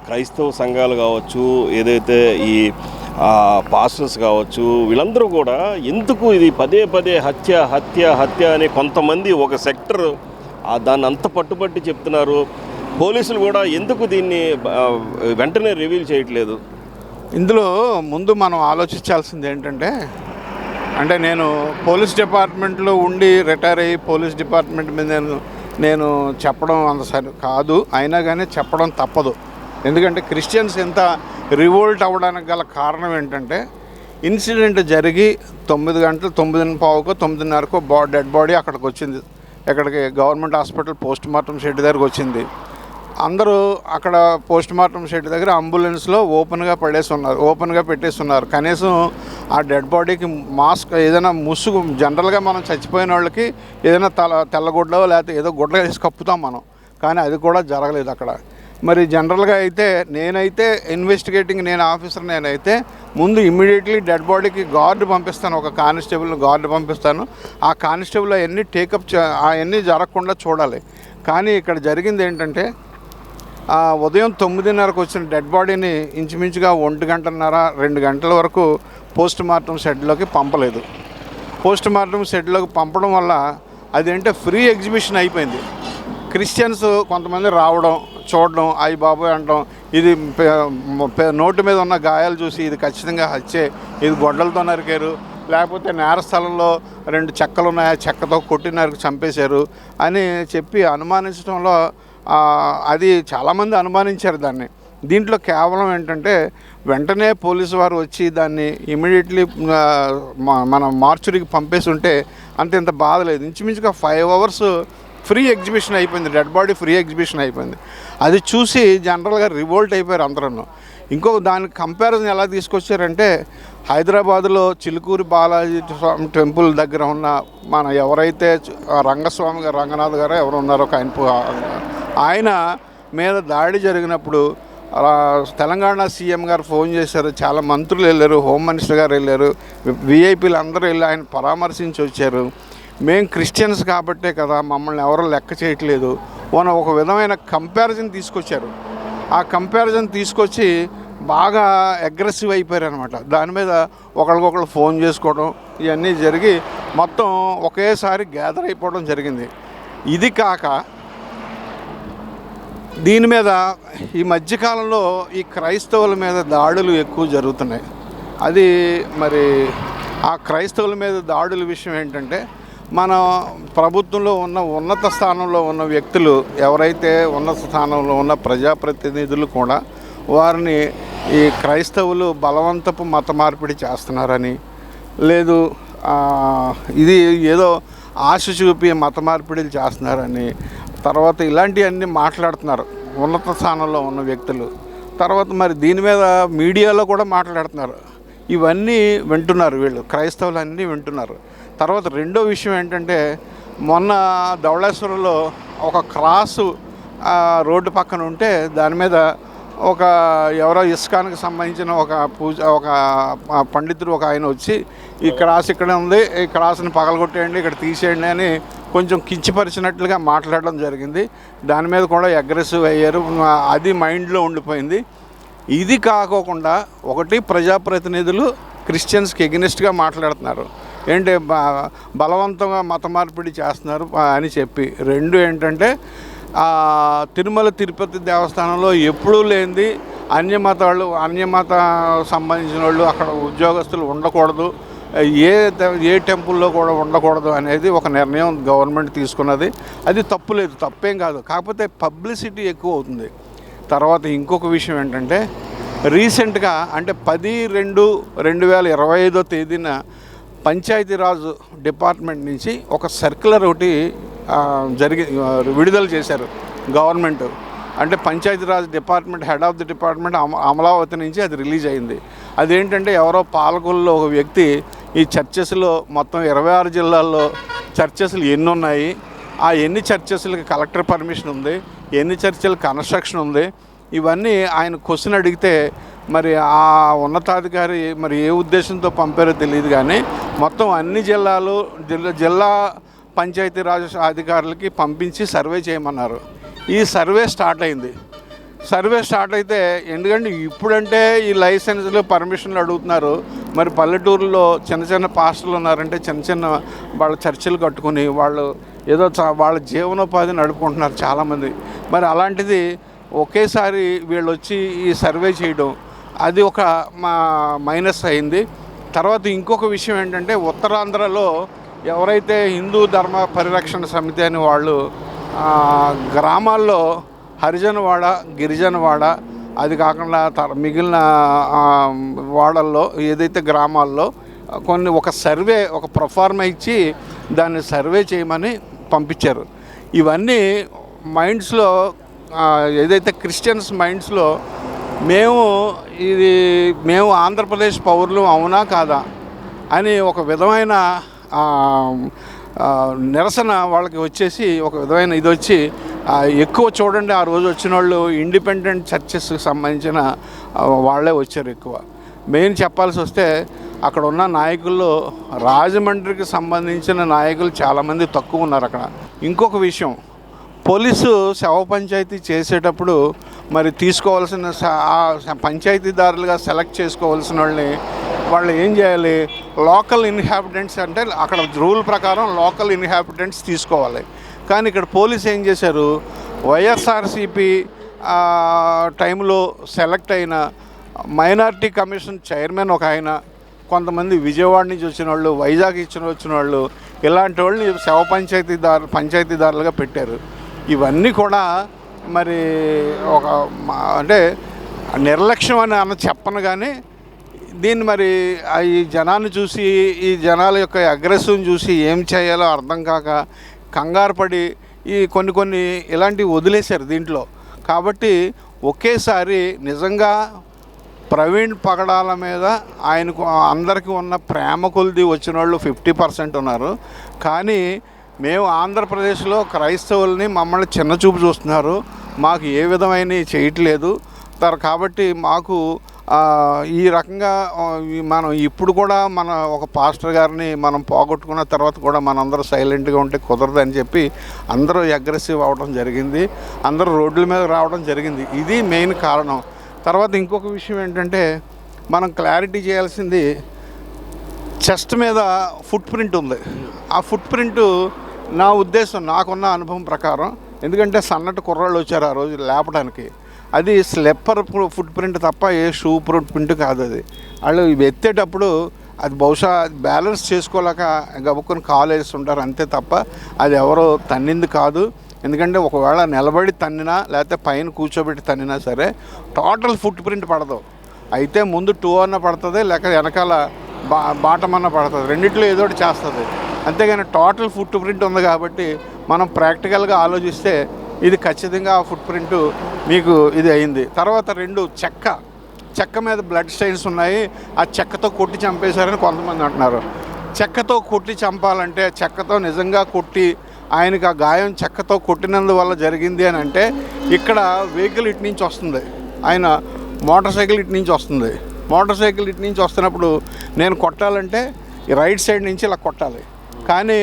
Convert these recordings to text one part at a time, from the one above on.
క్రైస్తవ సంఘాలు కావచ్చు, ఏదైతే ఈ పాస్టర్స్ కావచ్చు, వీళ్ళందరూ కూడా ఎందుకు ఇది పదే పదే హత్య హత్య హత్య అని కొంతమంది ఒక సెక్టర్ దాన్ని అంత పట్టుబట్టి చెప్తున్నారు. పోలీసులు కూడా ఎందుకు దీన్ని వెంటనే రివీల్ చేయట్లేదు? ఇందులో ముందు మనం ఆలోచించాల్సింది ఏంటంటే, అంటే నేను పోలీస్ డిపార్ట్మెంట్లో ఉండి రిటైర్ అయ్యి పోలీస్ డిపార్ట్మెంట్ మీద నేను చెప్పడం అంత సరి కాదు. అయినా కానీ చెప్పడం తప్పదు. ఎందుకంటే క్రిస్టియన్స్ ఎంత రివోల్ట్ అవ్వడానికి గల కారణం ఏంటంటే, ఇన్సిడెంట్ జరిగి 9 గంటలు 9:15కో 9:30కో డెడ్ బాడీ అక్కడికి వచ్చింది. ఎక్కడికి? Government hospital post mortem shed దగ్గరకు వచ్చింది. అందరూ అక్కడ పోస్ట్ మార్టం షెడ్ దగ్గర అంబులెన్స్లో ఓపెన్గా పెట్టేస్తున్నారు. కనీసం ఆ డెడ్ బాడీకి మాస్క్ ఏదైనా ముసుగు, జనరల్గా మనం చచ్చిపోయిన వాళ్ళకి ఏదైనా తెల్లగుడ్డో లేకపోతే ఏదో గుడ్డ వేసి కప్పుతాం మనం, కానీ అది కూడా జరగలేదు అక్కడ. మరి జనరల్గా అయితే నేనైతే ఇన్వెస్టిగేటింగ్ ఆఫీసర్ నేనైతే ముందు ఇమ్మీడియట్లీ డెడ్ బాడీకి గార్డు పంపిస్తాను, ఒక కానిస్టేబుల్ గార్డు పంపిస్తాను. ఆ కానిస్టేబుల్ అవన్నీ టేకప్ అవన్నీ జరగకుండా చూడాలి. కానీ ఇక్కడ జరిగింది ఏంటంటే, ఉదయం 9:30కు వచ్చిన డెడ్ బాడీని ఇంచుమించుగా 1 గంటల వరకు పోస్ట్ మార్టం షెడ్లోకి పంపలేదు. పోస్ట్ మార్టం షెడ్లోకి పంపడం వల్ల అదేంటే ఫ్రీ ఎగ్జిబిషన్ అయిపోయింది. క్రిస్టియన్స్ కొంతమంది రావడం, చూడడం, అయ్యి బాబోయ్ అంటాం, ఇది నోటి మీద ఉన్న గాయాలు చూసి ఇది ఖచ్చితంగా హత్యే, ఇది గొడ్డలతో నరికారు, లేకపోతే నేరస్థలంలో 2 చెక్కలు ఉన్నాయి, ఆ చెక్కతో కొట్టి చంపేశారు అని చెప్పి అనుమానించడంలో అది చాలామంది అనుమానించారు దాన్ని. దీంట్లో కేవలం ఏంటంటే, వెంటనే పోలీసు వారు వచ్చి దాన్ని ఇమీడియట్లీ మన మార్చురీకి పంపేసి ఉంటే అంత ఇంత బాధ లేదు. ఇంచుమించుగా 5 hours ఫ్రీ ఎగ్జిబిషన్ అయిపోయింది, డెడ్ బాడీ ఫ్రీ ఎగ్జిబిషన్ అయిపోయింది. అది చూసి జనరల్గా రివోల్ట్ అయిపోయారు అందరూ. ఇంకొక దానికి కంపారిజన్ ఎలా తీసుకొచ్చారంటే, హైదరాబాదులో చిలుకూరి బాలాజీ స్వామి టెంపుల్ దగ్గర ఉన్న మన ఎవరైతే రంగనాథ్ గారు ఎవరు ఉన్నారో ఆయన మీద దాడి జరిగినప్పుడు తెలంగాణ సీఎం గారు ఫోన్ చేశారు, చాలా మంత్రులు వెళ్ళారు, హోమ్ మినిస్టర్ గారు వెళ్ళారు, విఐపీలు అందరూ వెళ్ళి ఆయన పరామర్శించి వచ్చారు. మేము క్రిస్టియన్స్ కాబట్టే కదా మమ్మల్ని ఎవరో లెక్క చేయట్లేదు అని ఒక విధమైన కంపారిజన్ తీసుకొచ్చారు. ఆ కంపారిజన్ తీసుకొచ్చి బాగా అగ్రెసివ్ అయిపోయారు అనమాట. దాని మీద ఒకరికొకరు ఫోన్ చేసుకోవడం ఇవన్నీ జరిగి మొత్తం ఒకేసారి గ్యాదర్ అయిపోవడం జరిగింది. ఇది కాక దీని మీద ఈ మధ్యకాలంలో ఈ క్రైస్తవుల మీద దాడులు ఎక్కువ జరుగుతున్నాయి. అది మరి ఆ క్రైస్తవుల మీద దాడుల విషయం ఏంటంటే, మన ప్రభుత్వంలో ఉన్న ఉన్నత స్థానంలో ఉన్న వ్యక్తులు ఎవరైతే ఉన్నత స్థానంలో ఉన్న ప్రజాప్రతినిధులు కూడా వారిని ఈ క్రైస్తవులు బలవంతపు మత మార్పిడి చేస్తున్నారని, లేదు ఇది ఏదో ఆశ చూపి మత మార్పిడిలు చేస్తున్నారని, తర్వాత ఇలాంటివన్నీ మాట్లాడుతున్నారు ఉన్నత స్థానంలో ఉన్న వ్యక్తులు. తర్వాత మరి దీని మీద మీడియాలో కూడా మాట్లాడుతున్నారు. ఇవన్నీ వింటున్నారు వీళ్ళు, క్రైస్తవులు అన్నీ వింటున్నారు. తర్వాత రెండో విషయం ఏంటంటే, మొన్న ధవళేశ్వరంలో ఒక క్రాసు రోడ్డు పక్కన ఉంటే దాని మీద ఒక ఎవరో ఇస్కాన్కి సంబంధించిన ఒక పండితుడు ఒక ఆయన వచ్చి, ఈ క్రాస్ ఇక్కడే ఉంది, ఈ క్రాస్ని పగలగొట్టేయండి, ఇక్కడ తీసేయండి అని కొంచెం కించపరిచినట్లుగా మాట్లాడడం జరిగింది. దాని మీద కూడా అగ్రెసివ్ అయ్యారు. అది మైండ్లో ఉండిపోయింది. ఇది కాకోకుండా ఒకటి ప్రజాప్రతినిధులు క్రిస్టియన్స్కి ఎగెనిస్ట్గా మాట్లాడుతున్నారు, ఏంటి బలవంతంగా మత మార్పిడి చేస్తున్నారు అని చెప్పి. రెండు ఏంటంటే, తిరుమల తిరుపతి దేవస్థానంలో ఎప్పుడూ లేనిది అన్యమత సంబంధించిన వాళ్ళు అక్కడ ఉద్యోగస్తులు ఉండకూడదు, ఏ టెంపుల్లో కూడా ఉండకూడదు అనేది ఒక నిర్ణయం గవర్నమెంట్ తీసుకున్నది. అది తప్పులేదు, తప్పేం కాదు. కాకపోతే పబ్లిసిటీ ఎక్కువ అవుతుంది. తర్వాత ఇంకొక విషయం ఏంటంటే, రీసెంట్గా అంటే 10/2/2025 తేదీన పంచాయతీరాజ్ డిపార్ట్మెంట్ నుంచి ఒక సర్క్యులర్ ఒకటి విడుదల చేశారు గవర్నమెంట్. అంటే Panchayati Raj department head of the department Amaravati నుంచి అది రిలీజ్ అయింది. అదేంటంటే, ఎవరో పాలకొల్లో ఒక వ్యక్తి ఈ చర్చెస్లో మొత్తం 26 జిల్లాల్లో చర్చెస్లు ఎన్ని ఉన్నాయి, ఆ ఎన్ని చర్చెస్లకి కలెక్టర్ పర్మిషన్ ఉంది, ఎన్ని చర్చలు కన్స్ట్రక్షన్ ఉంది, ఇవన్నీ ఆయన క్వశ్చన్ అడిగితే మరి ఆ ఉన్నతాధికారి మరి ఏ ఉద్దేశంతో పంపారో తెలియదు, కానీ మొత్తం అన్ని జిల్లా పంచాయతీరాజ్ అధికారులకి పంపించి సర్వే చేయమన్నారు. ఈ సర్వే స్టార్ట్ అయింది. సర్వే స్టార్ట్ అయితే, ఎందుకంటే ఇప్పుడంటే ఈ లైసెన్సులు పర్మిషన్లు అడుగుతున్నారు. మరి పల్లెటూరులో చిన్న చిన్న పాస్టర్లు ఉన్నారంటే చిన్న చిన్న వాళ్ళ చర్చిలు కట్టుకుని వాళ్ళు ఏదో వాళ్ళ జీవనోపాధి నడుపుకుంటున్నారు చాలామంది. మరి అలాంటిది ఒకేసారి వీళ్ళు వచ్చి ఈ సర్వే చేయడం అది ఒక మైనస్ అయింది. తర్వాత ఇంకొక విషయం ఏంటంటే, ఉత్తరాంధ్రలో ఎవరైతే హిందూ ధర్మ పరిరక్షణ సమితి అని వాళ్ళు గ్రామాల్లో హరిజనవాడ, గిరిజనవాడ, అది కాకుండా మిగిలిన వాడల్లో ఏదైతే గ్రామాల్లో ఒక సర్వే, ఒక ప్రొఫార్మా ఇచ్చి దాన్ని సర్వే చేయమని పంపించారు. ఇవన్నీ మైండ్స్లో, ఏదైతే క్రిస్టియన్స్ మైండ్స్లో మేము ఆంధ్రప్రదేశ్ పౌరులు అవునా కాదా అని ఒక విధమైన నిరసన వాళ్ళకి వచ్చేసి, ఒక విధమైన ఇది వచ్చి ఎక్కువ చూడండి ఆ రోజు వచ్చిన వాళ్ళు ఇండిపెండెంట్ చర్చెస్కి సంబంధించిన వాళ్ళే వచ్చారు ఎక్కువ. మెయిన్ చెప్పాల్సి వస్తే అక్కడ ఉన్న నాయకుల్లో రాజమండ్రికి సంబంధించిన నాయకులు చాలామంది తక్కువ ఉన్నారు అక్కడ. ఇంకొక విషయం, పోలీసు శవ పంచాయతీ చేసేటప్పుడు మరి తీసుకోవాల్సిన పంచాయతీదారులుగా సెలెక్ట్ చేసుకోవాల్సిన వాళ్ళు ఏం చేయాలి, లోకల్ ఇన్హాబిటెంట్స్, అంటే అక్కడ రూల్ ప్రకారం లోకల్ ఇన్హాబిటెంట్స్ తీసుకోవాలి. కానీ ఇక్కడ పోలీసు ఏం చేశారు, వైఎస్ఆర్సీపీ టైంలో సెలెక్ట్ అయిన మైనారిటీ కమిషన్ చైర్మన్ ఒక ఆయన, కొంతమంది విజయవాడ నుంచి వచ్చిన వాళ్ళు, వైజాగ్ వచ్చిన వాళ్ళు, ఇలాంటి వాళ్ళని శవ పంచాయతీదారులుగా పెట్టారు. ఇవన్నీ కూడా మరి ఒక అంటే నిర్లక్ష్యం అని చెప్పను, కానీ దీన్ని మరి ఈ జనాన్ని చూసి, ఈ జనాల యొక్క అగ్రెసివ్ని చూసి ఏం చేయాలో అర్థం కాక కంగారు పడి ఈ కొన్ని ఇలాంటివి వదిలేశారు దీంట్లో. కాబట్టి ఒకేసారి నిజంగా ప్రవీణ్ పగడాల మీద ఆయనకు అందరికీ ఉన్న ప్రేమ కొలిది వచ్చిన వాళ్ళు 50% ఉన్నారు. కానీ మేము ఆంధ్రప్రదేశ్లో క్రైస్తవుల్ని మమ్మల్ని చిన్నచూపు చూస్తున్నారు, మాకు ఏ విధమైన చేయట్లేదు. కాబట్టి మాకు ఈ రకంగా మనం ఇప్పుడు కూడా మన ఒక పాస్టర్ గారిని మనం పోగొట్టుకున్న తర్వాత కూడా మనందరూ సైలెంట్గా ఉంటే కుదరదని చెప్పి అందరూ అగ్రెసివ్ అవ్వడం జరిగింది, అందరూ రోడ్ల మీద రావడం జరిగింది. ఇది మెయిన్ కారణం. తర్వాత ఇంకొక విషయం ఏంటంటే, మనం క్లారిటీ చేయాల్సింది, చెస్ట్ మీద ఫుట్ ప్రింట్ ఉంది. ఆ ఫుట్ ప్రింటు నా ఉద్దేశం, నాకున్న అనుభవం ప్రకారం, ఎందుకంటే సన్నటి కుర్రాళ్ళు వచ్చారు ఆ రోజు లేపడానికి, అది స్లెప్పర్ ఫుట్ ప్రింట్ తప్ప ఏ షూ ఫుట్ ప్రింట్ కాదు. అది వాళ్ళు ఎత్తేటప్పుడు అది బహుశా బ్యాలెన్స్ చేసుకోలేక గబుక్కుని కాలు వేస్తుంటారు అంతే తప్ప అది ఎవరో తన్నింది కాదు. ఎందుకంటే ఒకవేళ నిలబడి తన్నినా లేకపోతే పైన కూర్చోబెట్టి తన్నినా సరే టోటల్ ఫుట్ ప్రింట్ పడదు. అయితే ముందు 2 అన్న పడుతుంది, లేక వెనకాల బాటమ్ అన్న పడుతుంది, రెండిట్లో ఏదో ఒకటి చేస్తుంది. అంతేగాని టోటల్ ఫుట్ ప్రింట్ ఉంది కాబట్టి మనం ప్రాక్టికల్గా ఆలోచిస్తే ఇది ఖచ్చితంగా ఆ ఫుట్ ప్రింటు మీకు ఇది అయింది. తర్వాత 2 చెక్క మీద బ్లడ్ స్టెయిన్స్ ఉన్నాయి, ఆ చెక్కతో కొట్టి చంపేశారని కొంతమంది అంటున్నారు. చెక్కతో కొట్టి చంపాలంటే, చెక్కతో నిజంగా కొట్టి ఆయనకు ఆ గాయం చెక్కతో కొట్టినందువల్ల జరిగింది అని అంటే, ఇక్కడ వెహికల్ ఇటు నుంచి వస్తుంది, ఆయన మోటార్ సైకిల్ ఇటు నుంచి వస్తుంది. మోటార్ సైకిల్ ఇటు నుంచి వస్తున్నప్పుడు నేను కొట్టాలంటే రైట్ సైడ్ నుంచి ఇలా కొట్టాలి, కానీ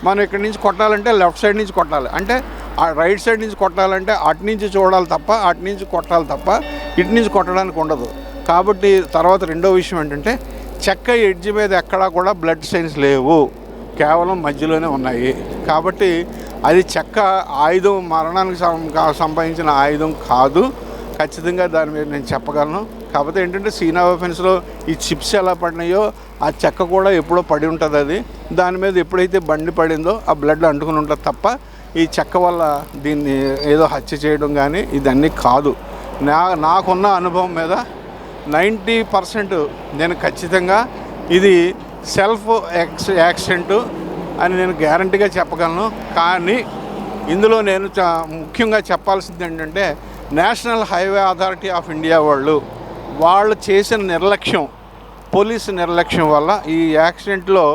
మనం ఇక్కడి నుంచి కొట్టాలంటే లెఫ్ట్ సైడ్ నుంచి కొట్టాలి. అంటే ఆ రైట్ సైడ్ నుంచి కొట్టాలంటే అటు నుంచి చూడాలి తప్ప, అటు నుంచి కొట్టాలి తప్ప ఇటు నుంచి కొట్టడానికి ఉండదు. కాబట్టి తర్వాత రెండో విషయం ఏంటంటే, చెక్క ఎడ్జ్ మీద ఎక్కడా కూడా బ్లడ్ స్టెయిన్స్ లేవు, కేవలం మధ్యలోనే ఉన్నాయి. కాబట్టి అది చెక్క ఆయుధం, మరణానికి సంబంధించిన ఆయుధం కాదు, ఖచ్చితంగా దాని మీద నేను చెప్పగలను. కాకపోతే ఏంటంటే సీనా వెపన్స్లో ఈ చిప్స్ ఎలా పడినాయో ఆ చెక్క కూడా ఎప్పుడో పడి ఉంటుంది. అది దాని మీద ఎప్పుడైతే బండి పడిందో ఆ బ్లడ్ అంటుకుని ఉంటుంది తప్ప ఈ చెక్క వల్ల దీన్ని ఏదో హత్య చేయడం కానీ ఇదన్నీ కాదు. నాకున్న అనుభవం మీద 90% నేను ఖచ్చితంగా ఇది సెల్ఫ్ యాక్సిడెంటు అని నేను గ్యారంటీగా చెప్పగలను. కానీ ఇందులో నేను ముఖ్యంగా చెప్పాల్సింది ఏంటంటే, national highway authority of India వాళ్ళు చేసిన నిర్లక్ష్యం, పోలీసు నిర్లక్ష్యం వల్ల ఈ యాక్సిడెంట్లో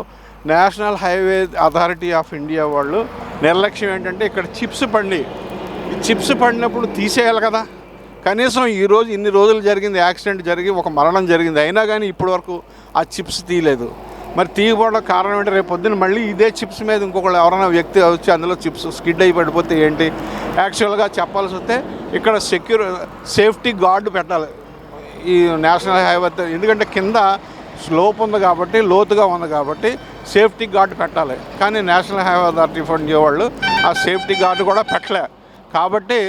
national highway authority of India వాళ్ళు నిర్లక్ష్యం ఏంటంటే, ఇక్కడ చిప్స్ పడినప్పుడు తీసేయాలి కదా. కనీసం ఈరోజు ఇన్ని రోజులు జరిగింది, యాక్సిడెంట్ జరిగి ఒక మరణం జరిగింది, అయినా కానీ ఇప్పటివరకు ఆ చిప్స్ తీయలేదు. మరి తీయకపోవడం కారణం ఏంటి? రేపు పొద్దున్న మళ్ళీ ఇదే చిప్స్ మీద ఇంకొకళ్ళు ఎవరైనా వ్యక్తి వచ్చి అందులో చిప్స్ స్కిడ్ అయి పడిపోతే ఏంటి? యాక్చువల్గా చెప్పాల్సి వస్తే ఇక్కడ సేఫ్టీ గార్డు పెట్టాలి ఈ నేషనల్ హైవే. ఎందుకంటే కింద స్లోప్ ఉంది కాబట్టి, లోతుగా ఉంది కాబట్టి సేఫ్టీ గార్డు పెట్టాలి. కానీ నేషనల్ హైవే అథారిటీ ఫండ్ వాళ్ళు ఆ సేఫ్టీ గార్డు కూడా పెట్టలే. కాబట్టి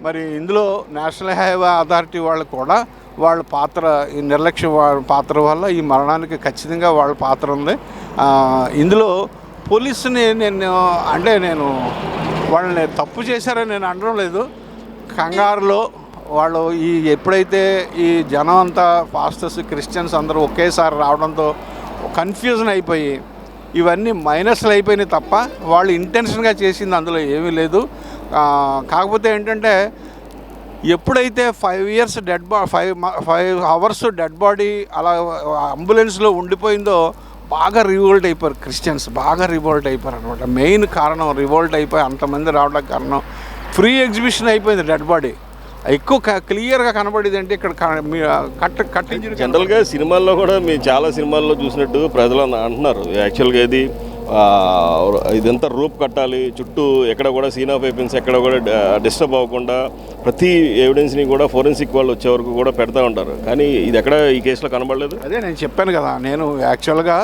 మరి ఇందులో నేషనల్ హైవే అథారిటీ వాళ్ళు కూడా వాళ్ళ పాత్ర, ఈ నిర్లక్ష్య పాత్ర వల్ల ఈ మరణానికి ఖచ్చితంగా వాళ్ళ పాత్ర ఉంది. ఇందులో పోలీసుని నేను వాళ్ళని తప్పు చేశారని నేను అనడం లేదు. కంగారులో వాళ్ళు ఎప్పుడైతే ఈ జనం అంతా పాస్టర్స్ క్రిస్టియన్స్ అందరూ ఒకేసారి రావడంతో కన్ఫ్యూజన్ అయిపోయి ఇవన్నీ మైనస్లు అయిపోయినాయి తప్ప వాళ్ళు ఇంటెన్షన్గా చేసింది అందులో ఏమీ లేదు. కాకపోతే ఏంటంటే ఎప్పుడైతే 5 years 5 hours డెడ్ బాడీ అలా అంబులెన్స్లో ఉండిపోయిందో బాగా రివోల్ట్ అయిపోయారు క్రిస్టియన్స్, బాగా రివోల్ట్ అయిపోయారు అనమాట. మెయిన్ కారణం రివోల్ట్ అయిపోయి అంతమంది రావడానికి కారణం ఫ్రీ ఎగ్జిబిషన్ అయిపోయింది. డెడ్ బాడీ ఎక్కువ క్లియర్గా కనబడేది అంటే ఇక్కడ కట్టించిన. జనరల్గా సినిమాల్లో కూడా మీరు చాలా సినిమాల్లో చూసినట్టు ప్రజలు అంటున్నారు యాక్చువల్గా ఇదంతా రూప్ కట్టాలి, చుట్టూ ఎక్కడ కూడా సీన్ ఆఫ్ వెపన్స్ ఎక్కడ కూడా డిస్టర్బ్ అవ్వకుండా ప్రతి ఎవిడెన్స్ని కూడా ఫోరెన్సిక్ వాళ్ళు వచ్చే వరకు కూడా పెడతా ఉంటారు. కానీ ఇది ఎక్కడ ఈ కేసులో కనబడలేదు. అదే నేను చెప్పాను కదా, నేను యాక్చువల్గా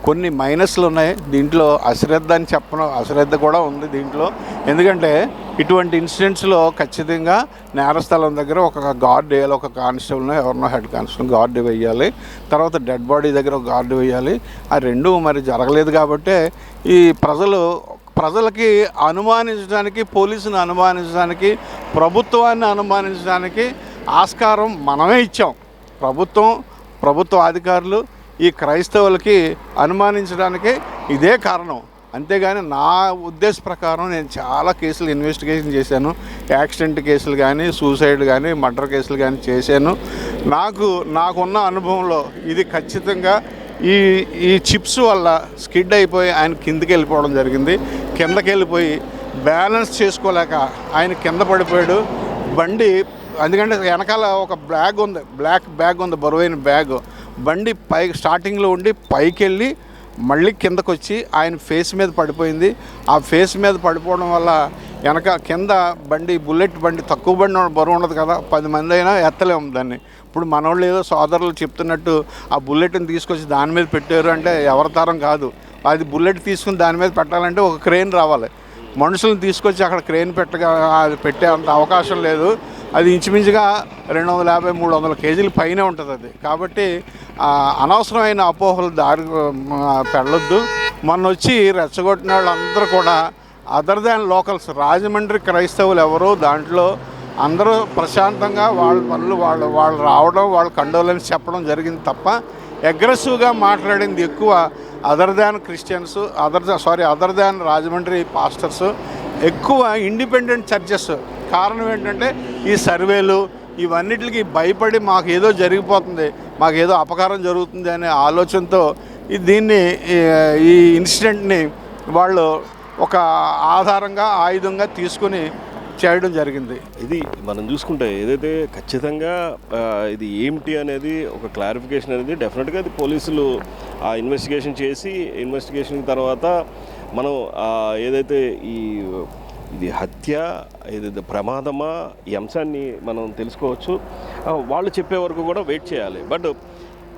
కొన్ని మైనస్లు ఉన్నాయి దీంట్లో. అశ్రద్ధ అని చెప్పను, అశ్రద్ధ కూడా ఉంది దీంట్లో. ఎందుకంటే ఇటువంటి ఇన్సిడెంట్స్లో ఖచ్చితంగా నేరస్థలం దగ్గర ఒక గార్డ్ వేయాలి, ఒక కానిస్టేబుల్ని ఎవరినో హెడ్ కానిస్టేబుల్ గార్డు వేయాలి, తర్వాత డెడ్ బాడీ దగ్గర ఒక గార్డు వేయాలి. ఆ రెండు మరి జరగలేదు కాబట్టి ఈ ప్రజలకి అనుమానించడానికి, పోలీసుని అనుమానించడానికి, ప్రభుత్వాన్ని అనుమానించడానికి ఆస్కారం మనమే ఇచ్చాం. ప్రభుత్వ అధికారులు ఈ క్రైస్తవులకి అనుమానించడానికి ఇదే కారణం. అంతేగాని నా ఉద్దేశ ప్రకారం నేను చాలా కేసులు ఇన్వెస్టిగేషన్ చేశాను. యాక్సిడెంట్ కేసులు కానీ, సూసైడ్ కానీ, మర్డర్ కేసులు కానీ చేశాను. నాకున్న అనుభవంలో ఇది ఖచ్చితంగా ఈ చిప్స్ వల్ల స్కిడ్ అయిపోయి ఆయన కిందకి వెళ్ళిపోవడం జరిగింది. కిందకి వెళ్ళిపోయి బ్యాలెన్స్ చేసుకోలేక ఆయన కింద పడిపోయాడు. బండి ఎందుకంటే వెనకాల ఒక బ్యాగ్ ఉంది, బ్లాక్ బ్యాగ్ ఉంది, బరువైన బ్యాగ్. బండి స్టార్టింగ్లో ఉండి పైకి వెళ్ళి మళ్ళీ కిందకు వచ్చి ఆయన ఫేస్ మీద పడిపోయింది. ఆ ఫేస్ మీద పడిపోవడం వల్ల కింద బుల్లెట్ బండి, తక్కువ బండి బరువు ఉండదు కదా, 10 మంది అయినా ఎత్తలేము దాన్ని. ఇప్పుడు మనోళ్ళు ఏదో సోదరులు చెప్తున్నట్టు ఆ బుల్లెట్ని తీసుకొచ్చి దాని మీద పెట్టారు అంటే ఎవరి తరం కాదు. అది బుల్లెట్ తీసుకుని దాని మీద పెట్టాలంటే ఒక క్రేన్ రావాలి. మనుషులను తీసుకొచ్చి అక్కడ క్రేన్ పెట్టే అంత అవకాశం లేదు. అది ఇంచుమించుగా 250-300 kgs పైనే ఉంటుంది అది. కాబట్టి అనవసరమైన అపోహలు దారి పెళ్ళొద్దు. మొన్న వచ్చి రెచ్చగొట్టిన వాళ్ళందరూ కూడా అదర్ దాన్ లోకల్స్, రాజమండ్రి క్రైస్తవులు ఎవరు దాంట్లో అందరూ ప్రశాంతంగా వాళ్ళ పనులు వాళ్ళు రావడం, వాళ్ళ కండోలెన్స్ చెప్పడం జరిగింది తప్ప అగ్రెసివ్గా మాట్లాడింది ఎక్కువ other than Christians, other than Rajahmundry pastors, ఎక్కువ ఇండిపెండెంట్ చర్చెస్. కారణం ఏంటంటే ఈ సర్వేలు ఇవన్నిటికి భయపడి మాకు ఏదో జరిగిపోతుంది, మాకు ఏదో అపకారం జరుగుతుంది అనే ఆలోచనతో ఈ ఇన్సిడెంట్ని వాళ్ళు ఒక ఆయుధంగా తీసుకుని చేయడం జరిగింది. ఇది మనం చూసుకుంటే ఏదైతే ఖచ్చితంగా ఇది ఏమిటి అనేది ఒక క్లారిఫికేషన్ అనేది డెఫినెట్గా అది పోలీసులు ఆ ఇన్వెస్టిగేషన్ చేసి ఇన్వెస్టిగేషన్ తర్వాత మనం ఏదైతే ఇది హత్య, ఏదైతే ప్రమాదమా, ఈ అంశాన్ని మనం తెలుసుకోవచ్చు. వాళ్ళు చెప్పే వరకు కూడా వెయిట్ చేయాలి. బట్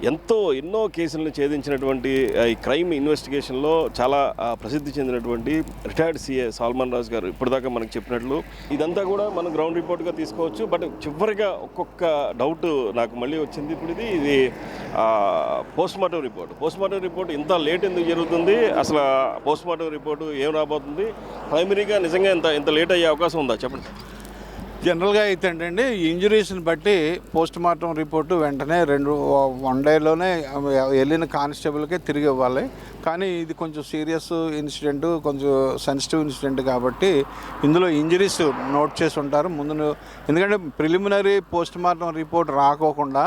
ఎన్నో కేసులను ఛేదించినటువంటి ఈ క్రైమ్ ఇన్వెస్టిగేషన్లో చాలా ప్రసిద్ధి చెందినటువంటి రిటైర్డ్ సిఏ సాల్మన్ రాజ్ గారు ఇప్పటిదాకా మనకు చెప్పినట్లు ఇదంతా కూడా మనం గ్రౌండ్ రిపోర్ట్గా తీసుకోవచ్చు. బట్ చివరిగా ఒక్కొక్క డౌట్ నాకు మళ్ళీ వచ్చింది. ఇప్పుడు ఇది పోస్ట్మార్టం రిపోర్ట్ ఇంత లేట్ ఎందుకు జరుగుతుంది? అసలు పోస్ట్మార్టం రిపోర్టు ఏం రాబోతుంది? ప్రైమరీగా నిజంగా ఇంత లేట్ అయ్యే అవకాశం ఉందా చెప్పండి. జనరల్గా అయితే ఏంటంటే ఇంజురీస్ని బట్టి పోస్ట్ మార్టం రిపోర్టు వెంటనే 1 dayలోనే వెళ్ళిన కానిస్టేబుల్కే తిరిగి ఇవ్వాలి. కానీ ఇది కొంచెం సీరియస్ ఇన్సిడెంట్, కొంచెం సెన్సిటివ్ ఇన్సిడెంట్ కాబట్టి ఇందులో ఇంజరీస్ నోట్ చేసి ఉంటారు ముందు. ఎందుకంటే ప్రిలిమినరీ పోస్ట్ మార్టం రిపోర్ట్ రాకోకుండా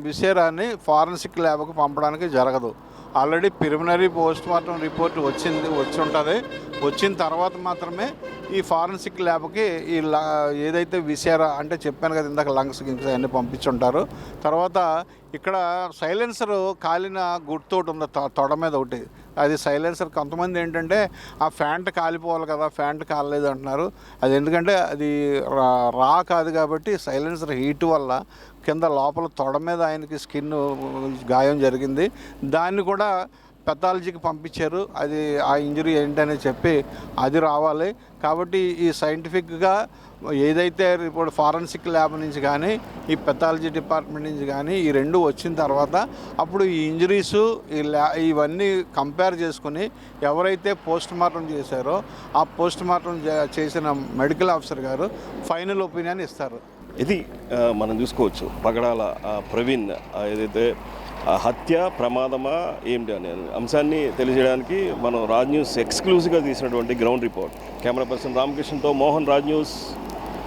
విసేరాని ఫారెన్సిక్ ల్యాబ్కి పంపడానికి జరగదు. Already preliminary post mortem report వచ్చి ఉంటుంది. వచ్చిన తర్వాత మాత్రమే ఈ ఫారెన్సిక్ ల్యాబ్కి ఏదైతే విషయారా అంటే చెప్పాను కదా ఇందాక లంగ్స్ గింగ్స్ అన్నీ పంపించుంటారు. తర్వాత ఇక్కడ సైలెన్సర్ కాలిన గుర్తోటి ఉంది తొడ మీద ఒకటి, అది సైలెన్సర్. కొంతమంది ఏంటంటే ఆ ఫ్యాంట్ కాలిపోవాలి కదా, ఫ్యాంట్ కాలలేదు అంటున్నారు. అది ఎందుకంటే అది రా కాదు కాబట్టి సైలెన్సర్ హీట్ వల్ల కింద లోపల తొడ మీద ఆయనకి స్కిన్ గాయం జరిగింది. దాన్ని కూడా పెథాలజీకి పంపించారు. అది ఆ ఇంజరీ ఏంటని చెప్పి అది రావాలి. కాబట్టి ఈ సైంటిఫిక్గా ఏదైతే రిపోర్ట్ ఫారెన్సిక్ ల్యాబ్ నుంచి కానీ ఈ పెథాలజీ డిపార్ట్మెంట్ నుంచి కానీ ఈ రెండు వచ్చిన తర్వాత అప్పుడు ఈ ఇంజరీసు ఇవన్నీ కంపేర్ చేసుకుని ఎవరైతే పోస్ట్ మార్టం చేశారో ఆ పోస్ట్ మార్టం చేసిన మెడికల్ ఆఫీసర్ గారు ఫైనల్ ఒపీనియన్ ఇస్తారు. ఇది మనం చూసుకోవచ్చు పగడాల ప్రవీణ్ ఏదైతే హత్య ప్రమాదమా ఏమిటి అనే అంశాన్ని తెలియజేయడానికి మనం రాజ్ న్యూస్ ఎక్స్క్లూజివ్గా తీసినటువంటి గ్రౌండ్ రిపోర్ట్. కెమెరా పర్సన్ రామకృష్ణతో మోహన్, రాజ్ న్యూస్.